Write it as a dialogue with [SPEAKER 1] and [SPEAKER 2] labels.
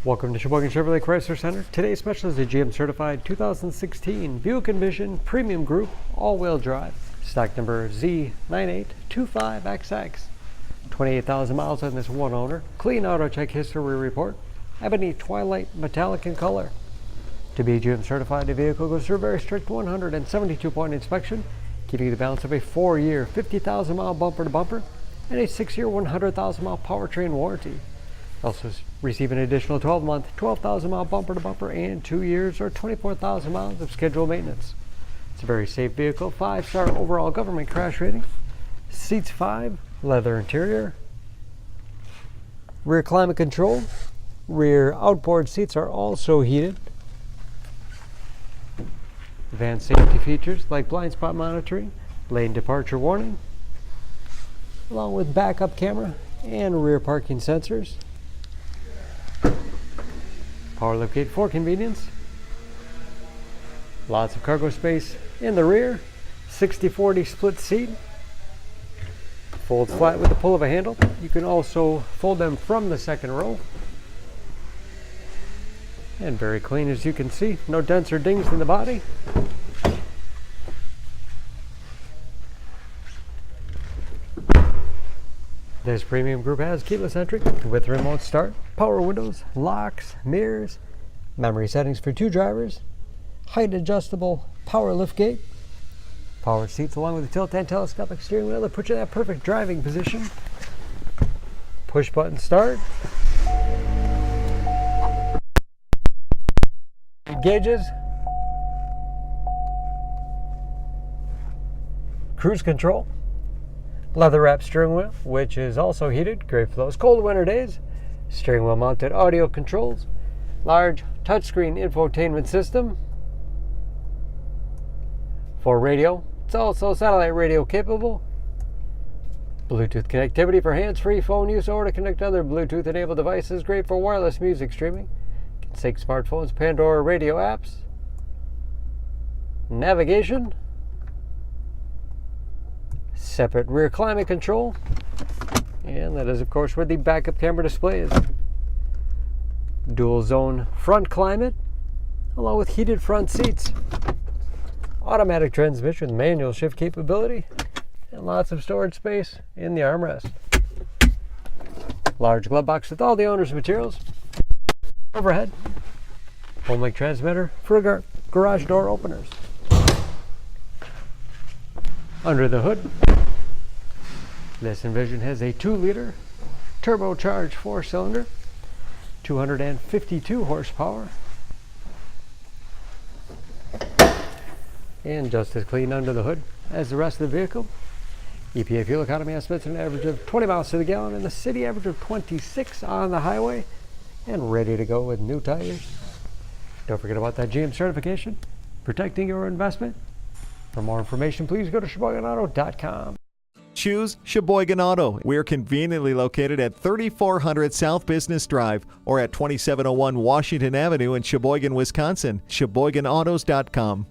[SPEAKER 1] Welcome to Sheboygan Chevrolet Chrysler Center. Today's special is a GM certified 2016 Buick Envision Premium Group all-wheel drive. Stock number Z9825XX. 28,000 miles on this one owner. Clean auto check history report. Ebony Twilight metallic in color. To be GM certified, the vehicle goes through a very strict 172-point inspection, keeping the balance of a 4-year 50,000-mile bumper-to-bumper and a 6-year 100,000-mile powertrain warranty. Also receive an additional 12-month 12,000-mile bumper-to-bumper and 2 years or 24,000 miles of scheduled maintenance. It's a very safe vehicle. 5-star overall government crash rating. Seats 5, leather interior, rear climate control, rear outboard seats are also heated. Advanced safety features like blind spot monitoring, lane departure warning, along with backup camera and rear parking sensors. Power liftgate for convenience. Lots of cargo space in the rear. 60/40 split seat. Folds flat with the pull of a handle. You can also fold them from the second row. And very clean, as you can see. No dents or dings in the body. This premium group has keyless entry with remote start, power windows, locks, mirrors, memory settings for 2 drivers, height adjustable power liftgate, powered seats along with a tilt and telescopic steering wheel that puts you in that perfect driving position. Push button start. Gauges. Cruise control. Leather wrap steering wheel, which is also heated, great for those cold winter days. Steering wheel mounted audio controls. Large touchscreen infotainment system. For radio, it's also satellite radio capable. Bluetooth connectivity for hands-free phone use or to connect other Bluetooth enabled devices, great for wireless music streaming. Can sync smartphones, Pandora radio apps. Navigation. Separate rear climate control, and that is of course where the backup camera display is. Dual zone front climate along with heated front seats. Automatic transmission with manual shift capability and lots of storage space in the armrest. Large glove box with all the owner's materials. Overhead home link transmitter for garage door openers. Under the hood, this Envision has a 2-liter turbocharged 4-cylinder, 252 horsepower, and just as clean under the hood as the rest of the vehicle. EPA fuel economy estimates an average of 20 miles to the gallon and the city average of 26 on the highway, and ready to go with new tires. Don't forget about that GM certification, protecting your investment. For more information, please go to SheboyganAuto.com.
[SPEAKER 2] Choose Sheboygan Auto. We're conveniently located at 3400 South Business Drive or at 2701 Washington Avenue in Sheboygan, Wisconsin. SheboyganAutos.com.